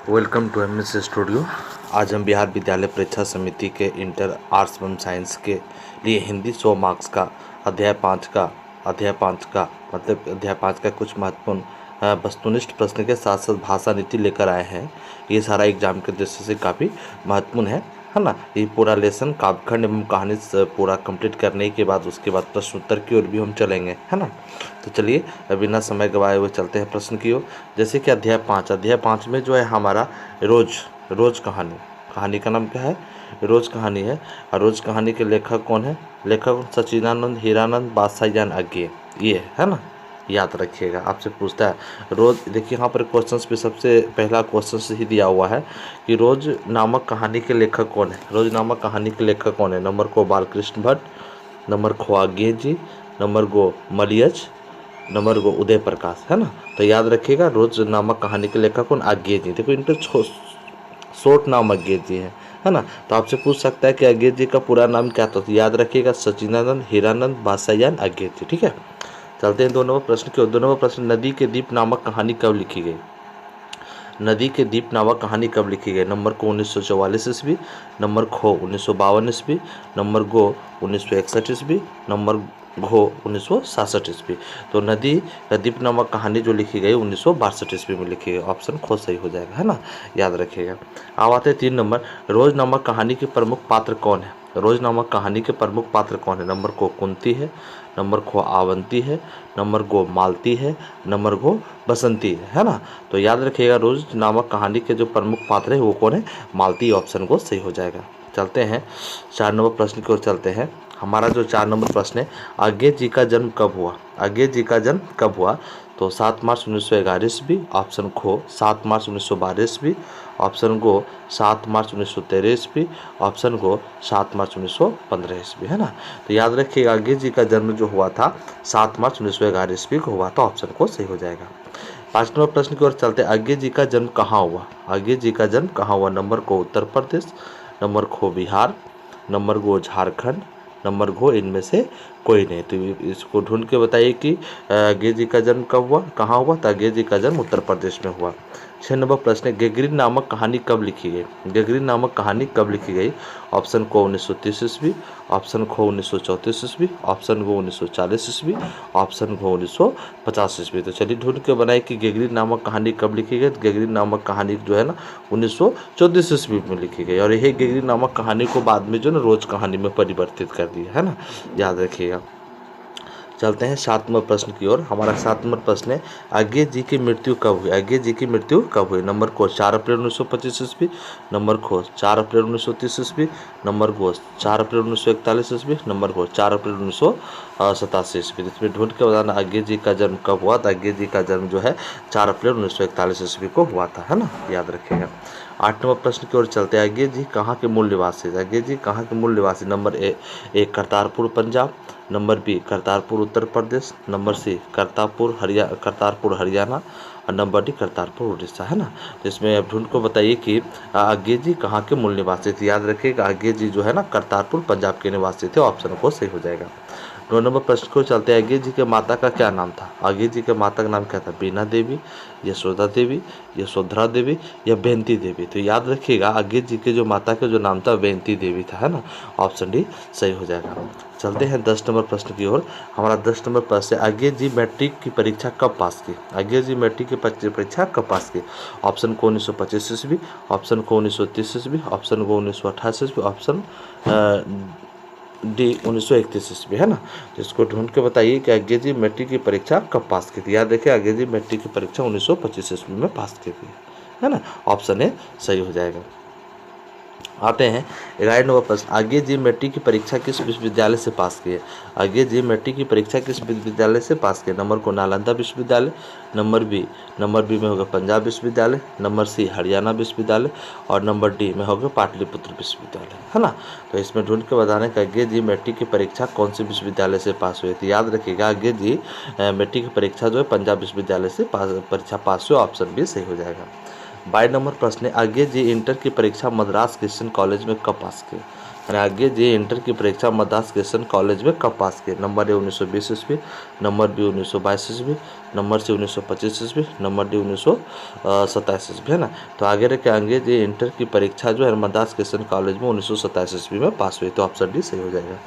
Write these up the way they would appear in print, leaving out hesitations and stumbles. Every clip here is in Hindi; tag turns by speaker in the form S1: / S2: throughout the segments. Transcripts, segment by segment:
S1: Welcome to M S studio. आज हम बिहार विद्यालय परीक्षा समिति के इंटर आर्ट्स एवं साइंस के लिए हिंदी 100 मार्क्स का अध्याय 5 का कुछ महत्वपूर्ण वस्तुनिष्ठ प्रश्न के साथ साथ भाषा नीति लेकर आए हैं। ये सारा एग्जाम के दृष्टि से काफ़ी महत्वपूर्ण है ना। ये पूरा लेसन काव्यखंड एवं कहानी पूरा कंप्लीट करने के बाद उसके बाद प्रश्न उत्तर की ओर भी हम चलेंगे, है ना। तो चलिए बिना समय गवाए हुए चलते हैं प्रश्न की ओर। जैसे कि अध्याय 5 में जो है हमारा रोज कहानी का नाम क्या है? रोज कहानी है। और रोज कहानी के लेखक कौन है? लेखक सचिदानंद, हीरानंद, बादशाहजान अज्ञे, ये है ना, याद रखिएगा। आपसे पूछता है रोज, देखिए यहाँ पर क्वेश्चंस पे सबसे पहला क्वेश्चन ही दिया हुआ है कि रोज नामक कहानी के लेखक कौन है? रोज नामक कहानी के लेखक कौन है? नंबर को बालकृष्ण भट्ट, नंबर को अज्ञे जी, नंबर को मलियज, नंबर को उदय प्रकाश, है ना। तो याद रखिएगा रोज नामक कहानी के लेखक कौन? अज्ञे जी। देखो इनके शॉर्ट नाम अज्ञे जी है ना। तो आपसे पूछ सकता है कि अज्ञे जी का पूरा नाम क्या था? तो याद रखिएगा सचिदानंद, हीरानंद, बादशाहजान अज्ञे जी, ठीक है। चलते हैं 2 नंबर प्रश्न की ओर। 2 नंबर प्रश्न, नदी के दीप नामक कहानी कब लिखी गई? नदी के दीप नामक कहानी कब लिखी गई? नंबर को 1944 ईस्वी, नंबर खो 1952 ईस्वी, नंबर गो 1961 ईस्वी, नंबर घो 1966 ईस्वी। तो नदी का दीप नामक कहानी जो लिखी गई 1962 ईस्वी में लिखी गई। ऑप्शन खो सही हो जाएगा, है ना, याद रखिएगा। अब आते हैं 3 नंबर, रोज नामक कहानी के प्रमुख पात्र कौन है? रोज नामक कहानी के प्रमुख पात्र कौन है? नंबर को कुंती है, नंबर को आवंती है, नंबर को मालती है, नंबर को बसंती है ना। तो याद रखिएगा रोज नामक कहानी के जो प्रमुख पात्र है वो कौन है? मालती। ऑप्शन को सही हो जाएगा। चलते हैं 4 नंबर प्रश्न की ओर चलते हैं। हमारा जो 4 नंबर प्रश्न है, अज्ञे जी का जन्म कब हुआ? अज्ञे जी का जन्म कब हुआ? तो 7 मार्च 1911 ईस्वी, ऑप्शन खो 7 मार्च 1912 ईस्वी, ऑप्शन गो 7 मार्च 1913 ईस्वी, ऑप्शन गो 7 मार्च 1915 ईस्वी, है ना। तो याद रखिएगा अज्ञे जी का जन्म जो हुआ था 7 मार्च 1911 ईस्वी को हुआ था। ऑप्शन को सही हो जाएगा। 5 नंबर प्रश्न की ओर चलते हैं, अज्ञे जी का जन्म कहाँ हुआ? अज्ञे जी का जन्म कहाँ हुआ? नंबर को उत्तर प्रदेश, नंबर खो बिहार, नंबर गो झारखंड, नंबर घो इनमें से कोई नहीं। तो इसको ढूंढ के बताइए कि अज्ञे जी का जन्म कब हुआ, कहाँ हुआ? तो अज्ञे जी का जन्म उत्तर प्रदेश में हुआ। 6 नंबर प्रश्न, गेगरीन नामक कहानी कब लिखी गई? गेगरीन नामक कहानी कब लिखी गई? ऑप्शन को 1930 ईस्वी, ऑप्शन खो 1934 ईस्वी, ऑप्शन गो 1940 ईस्वी, ऑप्शन गो 1950 ईस्वी। तो चलिए ढूंढ के बनाए कि गेगरीन नामक कहानी कब लिखी गई। गेगरीन नामक कहानी जो है ना 1934 ईस्वी में लिखी गई, और यही गेगरीन नामक कहानी को बाद में जो ना रोज कहानी में परिवर्तित कर दिया, है ना, याद रखिएगा। चलते हैं 7 नंबर प्रश्न की ओर। हमारा 7 नंबर प्रश्न है, अज्ञे जी की मृत्यु कब हुई? अज्ञे जी की मृत्यु कब हुई? नंबर को 4 अप्रैल 1925 ईस्वी, नंबर को 4 अप्रैल 1930 ईस्वी, नंबर को 4 अप्रैल 1941 ईस्वी, नंबर को 4 अप्रैल 1987 ईस्वी। इसमें ढूंढ के बताना अज्ञे जी का जन्म कब हुआ। तो अज्ञे जी का जन्म जो है 4 अप्रैल 1941 ईस्वी को हुआ था, है ना, याद रखिएगा। 8 नंबर प्रश्न की ओर चलते हैं, अज्ञे जी कहाँ के मूल निवासी? अज्ञे जी कहाँ के मूल निवासी? Number A Kartarpur Punjab, number B Kartarpur Uttar Pradesh, number C Kartarpur Haryana, और नंबर डी करतारपुर उड़ीसा, है ना। तो इसमें अब ढूंढ को बताइए कि अज्ञे जी कहाँ के मूल निवासी थे। याद रखिएगा अज्ञे जी जो है ना करतारपुर पंजाब के निवासी थे। ऑप्शन को सही हो जाएगा। 9 नंबर प्रश्न को चलते हैं, अज्ञे जी के माता का क्या नाम था? अज्ञे जी के माता का नाम क्या था? बीना देवी, यशोदा देवी, यशोधरा देवी, या बेंती देवी। तो याद रखिएगा अज्ञे जी के जो माता का जो नाम था बेंती देवी था, है ना। ऑप्शन डी सही हो जाएगा। चलते हैं 10 नंबर प्रश्न की ओर। हमारा 10 नंबर प्रश्न है, अज्ञे जी मैट्रिक की परीक्षा कब पास की? अज्ञे जी मैट्रिक की परीक्षा कब पास की? ऑप्शन को 1925 ईस्वी, ऑप्शन को 1930 ईस्वी, ऑप्शन को 1928 ईस्वी, ऑप्शन डी 1931 ईस्वी, है ना। जिसको ढूंढ के बताइए कि अज्ञे जी मैट्रिक की परीक्षा कब पास की थी। याद रखिए अज्ञे जी मैट्रिक की परीक्षा 1925 ईस्वी में पास की थी, है ना। ऑप्शन ए सही हो जाएगा। आते हैं 11 नंबर प्रश्न, अज्ञे जी मैट्रिक की परीक्षा किस विश्वविद्यालय से पास किए? अज्ञे जी मैट्रिक की परीक्षा किस विश्वविद्यालय से पास किए? नंबर को नालंदा विश्वविद्यालय, नंबर बी में होगा पंजाब विश्वविद्यालय, नंबर सी हरियाणा विश्वविद्यालय, और नंबर डी में होगा पाटलिपुत्र विश्वविद्यालय, है ना। तो इसमें ढूंढ के बताने का अज्ञे जी मैट्रिक की परीक्षा कौन से विश्वविद्यालय से पास हुई थी। याद रखिएगा अज्ञे जी मैट्रिक की परीक्षा जो है पंजाब विश्वविद्यालय से परीक्षा पास हुई। ऑप्शन बी सही हो जाएगा। 22 नंबर प्रश्न है, अज्ञे जी इंटर की परीक्षा मद्रास क्रिश्चियन कॉलेज में कब पास किए? और आगे जी इंटर की परीक्षा मद्रास क्रिश्चियन कॉलेज में कब पास किए? नंबर ए 1920 ईस्वी, नंबर बी 1922 ईस्वी, नंबर सी 1925 ईस्वी, नंबर डी 1927 ईस्वी, है ना। तो आगे रखे आगे जी इंटर की परीक्षा जो है मद्रास क्रिश्चियन कॉलेज में 1927 ईस्वी में पास हुई, तो ऑप्शन डी सही हो जाएगा।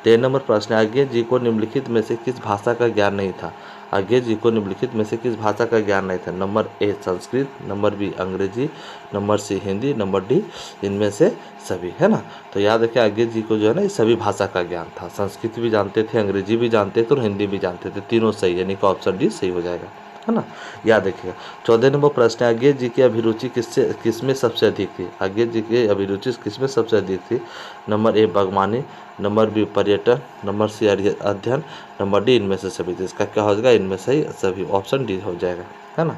S1: 13 नंबर प्रश्न, आगे जी को निम्नलिखित में से किस भाषा का ज्ञान नहीं था? आगे जी को निम्नलिखित में से किस भाषा का ज्ञान नहीं था? Number A Sanskrit, number B Angrezi, number C Hindi, number D इनमें से सभी, है ना। तो याद रखिए आगे जी को जो है ना ये सभी भाषा का ज्ञान था, संस्कृत भी जानते थे, अंग्रेजी भी जानते थे और हिंदी भी जानते थे, तीनों सही, यानी कि ऑप्शन डी सही हो जाएगा, है ना। याद रखिएगा। 14 नंबर प्रश्न, आगे जी की अभिरुचि किसमें सबसे अधिक थी? आगे जी की अभिरुचि किसमें सबसे अधिक थी? नंबर ए बागवानी, नंबर बी पर्यटन, नंबर सी अध्ययन, नंबर डी इनमें से सभी। तो इसका क्या हो जाएगा? इनमें से सभी, ऑप्शन डी हो जाएगा, है ना।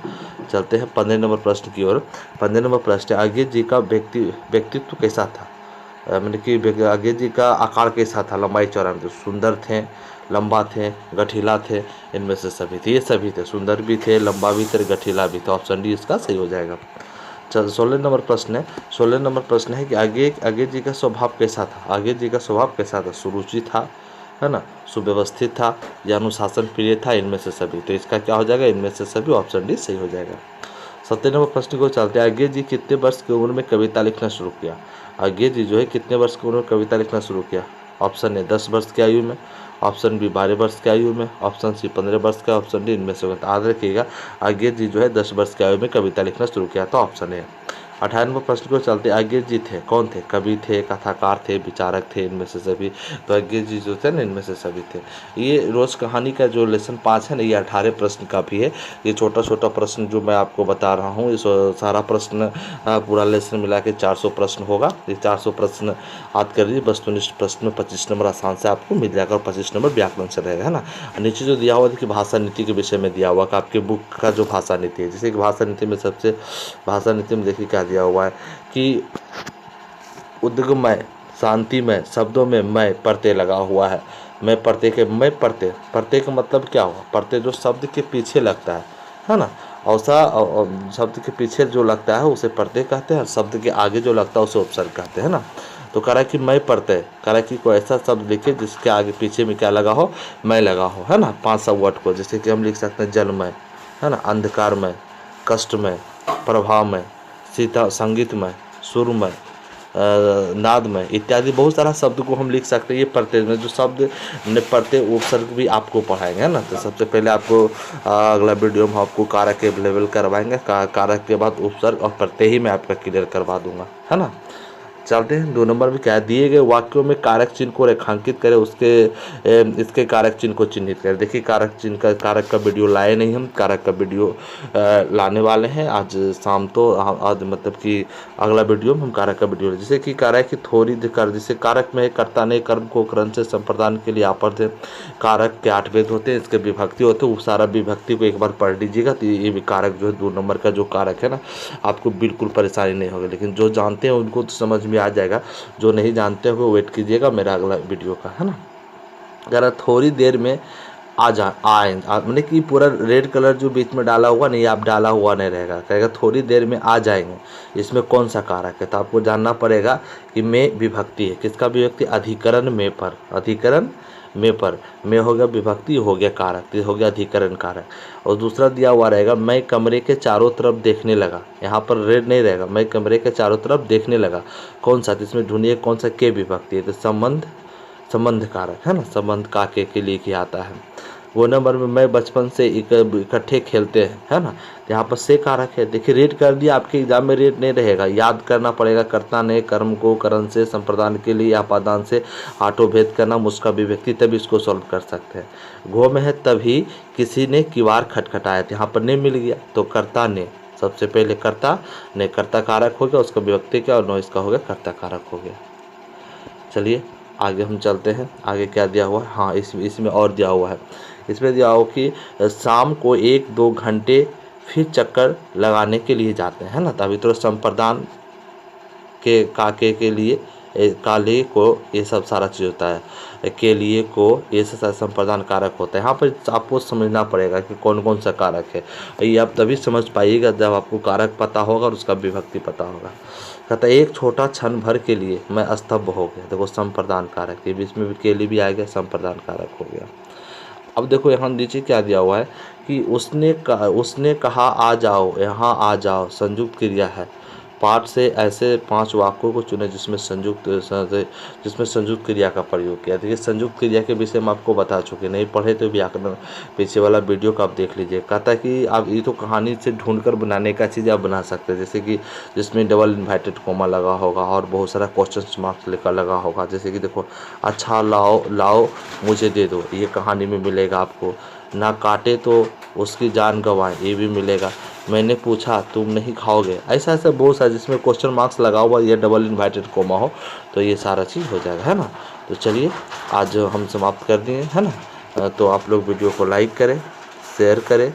S1: चलते हैं 15 नंबर प्रश्न की ओर। 15 नंबर प्रश्न, आगे जी का व्यक्तित्व कैसा था? मैंने कि आगे जी का आकार कैसा था? लंबाई चौड़ाई में सुंदर थे, लंबा थे, गठीला थे, इनमें से सभी थे। ये सभी थे, सुंदर भी थे, लंबा भी थे, गठीला भी थे, ऑप्शन डी इसका सही हो जाएगा। चल 16 नंबर प्रश्न है। 16 नंबर प्रश्न है कि आगे जी का स्वभाव कैसा था? आगे जी का स्वभाव कैसा था? सुरुचि था, है ना, सुव्यवस्थित था या अनुशासन प्रिय था, इनमें से सभी। तो इसका क्या हो जाएगा? इनमें से सभी, ऑप्शन डी सही हो जाएगा। 17 नंबर प्रश्न को चलते हैं। आगे जी कितने वर्ष की उम्र में कविता लिखना शुरू किया? आगे जी जो है कितने वर्ष की उम्र में कविता लिखना शुरू किया? ऑप्शन ए 10 वर्ष की आयु में, ऑप्शन बी 12 वर्ष की आयु में, ऑप्शन सी 15 वर्ष का, ऑप्शन डी इनमें से होगा। याद रखिएगा आगे जी जो है 10 वर्ष की आयु में कविता लिखना शुरू किया, तो ऑप्शन ए। 18 नंबर प्रश्न को चलते, आगे जी थे कौन थे? कवि थे, कथाकार थे, विचारक थे, इनमें से सभी। तो आगे जी जो थे ना इनमें से सभी थे। ये रोज कहानी का जो लेसन 5 है ना, ये 18 प्रश्न का भी है। ये छोटा छोटा प्रश्न जो मैं आपको बता रहा हूँ, इस सारा प्रश्न पूरा लेसन मिला के 400 प्रश्न होगा। ये 400 प्रश्न याद कर लीजिए। वस्तुनिष्ठ प्रश्न में 25 नंबर आसान से आपको मिल जाएगा और 25 नंबर व्याकरण से रहेगा, है ना। नीचे जो दिया हुआ देखिए भाषा नीति के विषय में दिया हुआ कि आपके बुक का जो भाषा नीति है, जैसे कि भाषा नीति में देखिए क्या दिया हुआ है कि उद्गमय, शांतिमय शब्दों में मैं प्रत्यय लगा हुआ है। मैं प्रत्यय के मैं प्रत्यय का मतलब क्या हुआ? प्रत्यय जो शब्द के पीछे लगता है ना, औसा शब्द के पीछे जो लगता है उसे प्रत्यय कहते हैं, और शब्द के आगे जो लगता है उसे उपसर्ग कहते हैं ना। तो कह रहा है कि मैं प्रत्यय, कह रहा है कि कोई ऐसा शब्द लिखे जिसके आगे पीछे में क्या लगा हो? मैं लगा हो, है ना। 500 वर्ड को, जैसे कि हम लिख सकते हैं जलमय, है ना, अंधकारमय, कष्टमय, प्रभावमय, सीता संगीतमय, सुरमय, नादमय इत्यादि बहुत सारा शब्द को हम लिख सकते हैं। ये प्रत्यय में जो शब्द प्रत्यय उपसर्ग भी आपको पढ़ाएंगे, है ना। तो सबसे पहले आपको अगला वीडियो में आपको कारक अवेलेबल करवाएंगे, कारक के बाद उपसर्ग और प्रत्यय ही मैं आपका क्लियर करवा दूंगा, है ना। चलते हैं 2 नंबर में क्या है? दिए गए वाक्यों में कारक चिन्ह को रेखांकित करें, इसके कारक चिन्ह को चिन्हित करें। देखिए कारक का वीडियो लाए नहीं, हम कारक का वीडियो लाने वाले हैं आज शाम। तो आज मतलब कि अगला वीडियो में हम कारक का वीडियो, जैसे कि कारक की थोड़ी कर, जैसे कारक में कर्ता ने कर्म को करण से संप्रदान के लिए आपद है। कारक के 8 भेद होते हैं, इसके विभक्ति होते हैं, वो सारा विभक्ति को एक बार पढ़ लीजिएगा। तो ये भी कारक जो है 2 नंबर का जो कारक है ना, आपको बिल्कुल परेशानी नहीं होगी। लेकिन जो जानते हैं उनको तो समझ में आ जाएगा, जो नहीं जानते हो वेट कीजिएगा मेरा अगला वीडियो का, है ना। अगर थोड़ी देर में आए मैंने कि पूरा रेड कलर जो बीच में डाला हुआ नहीं, आप डाला हुआ नहीं रहेगा, कहेगा थोड़ी देर में आ जाएंगे। इसमें कौन सा कारक है? तो आपको जानना पड़ेगा कि में विभक्ति है, किसका विभक्ति? अधिकरण में पर, अधिकरण में पर, में हो गया विभक्ति, हो गया कारक, तो हो गया अधिकरण कारक। और दूसरा दिया हुआ रहेगा मैं कमरे के चारों तरफ देखने लगा, यहाँ पर रेड नहीं रहेगा, मैं कमरे के चारों तरफ देखने लगा। कौन सा? इसमें ढूंढिए कौन सा के विभक्ति है? तो संबंध कारक, है ना, संबंध का के लिए किया आता है। वो नंबर में मैं बचपन से इकट्ठे खेलते हैं, है ना, यहाँ पर से कारक है। देखिए रेड कर दिया, आपके एग्जाम में रेड नहीं रहेगा, याद करना पड़ेगा। कर्ता ने कर्म को करण से संप्रदान के लिए आपादान से आठों भेद करना, मुस्का विभक्ति, तभी इसको सॉल्व कर सकते हैं। घो में है तभी किसी ने किवाड़ खटखटाया, यहाँ पर ने मिल गया, तो कर्ता ने, सबसे पहले कर्ता ने, कर्ता कारक हो गया, उसका विभक्ति क्या और नो इसका हो गया कर्ता कारक हो गया। चलिए आगे हम चलते हैं, आगे क्या दिया हुआ है? हाँ इसमें और दिया हुआ है, इसमें दिया हो कि शाम को 1-2 घंटे फिर चक्कर लगाने के लिए जाते हैं, है ना। तभी तो संप्रदान के काके के लिए काले को ये सब सारा चीज़ होता है, के लिए को ये सब संप्रदान कारक होता है। यहाँ पर आपको समझना पड़ेगा कि कौन कौन सा कारक है। ये आप तभी समझ पाइएगा जब आपको कारक पता होगा और उसका विभक्ति पता होगा। कहता है एक छोटा क्षण भर के लिए मैं स्तब्ध हो गया। देखो संप्रदान कारक के बीच में भी के लिए भी आ गया, संप्रदान कारक हो गया। अब देखो यहाँ नीचे क्या दिया हुआ है कि उसने कहा आ जाओ, यहाँ आ जाओ संयुक्त क्रिया है। पाठ से ऐसे 5 वाक्यों को चुने जिसमें संयुक्त क्रिया का प्रयोग किया। देखिए संयुक्त क्रिया के विषय में आपको बता चुके, नहीं पढ़े तो व्याकरण पीछे वाला वीडियो को आप देख लीजिए। कहता है कि आप ये तो कहानी से ढूंढकर बनाने का चीज़ आप बना सकते हैं, जैसे कि जिसमें डबल इन्वर्टेड कोमा लगा होगा और बहुत सारा क्वेश्चन मार्क्स लेकर लगा होगा। जैसे कि देखो अच्छा लाओ लाओ मुझे दे दो, ये कहानी में मिलेगा आपको। ना काटे तो उसकी जान गंवाए, ये भी मिलेगा। मैंने पूछा तुम नहीं खाओगे, ऐसा ऐसा बहुत सारा जिसमें क्वेश्चन मार्क्स लगा हुआ या डबल इन्वर्टेड कोमा हो, तो ये सारा चीज़ हो जाएगा, है ना। तो चलिए आज हम समाप्त कर दिए, है ना। तो आप लोग वीडियो को लाइक करें, शेयर करें,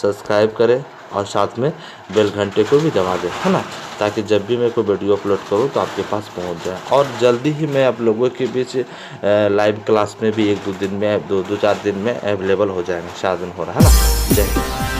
S1: सब्सक्राइब करें और साथ में बेल घंटे को भी दबा दें, है ना, ताकि जब भी मैं कोई वीडियो अपलोड करूँ तो आपके पास पहुंच जाए। और जल्दी ही मैं आप लोगों के बीच लाइव क्लास में भी 1-2 दिन में 2-4 दिन में अवेलेबल हो जाएंगे। 4 दिन हो रहा है ना। जय हिंद।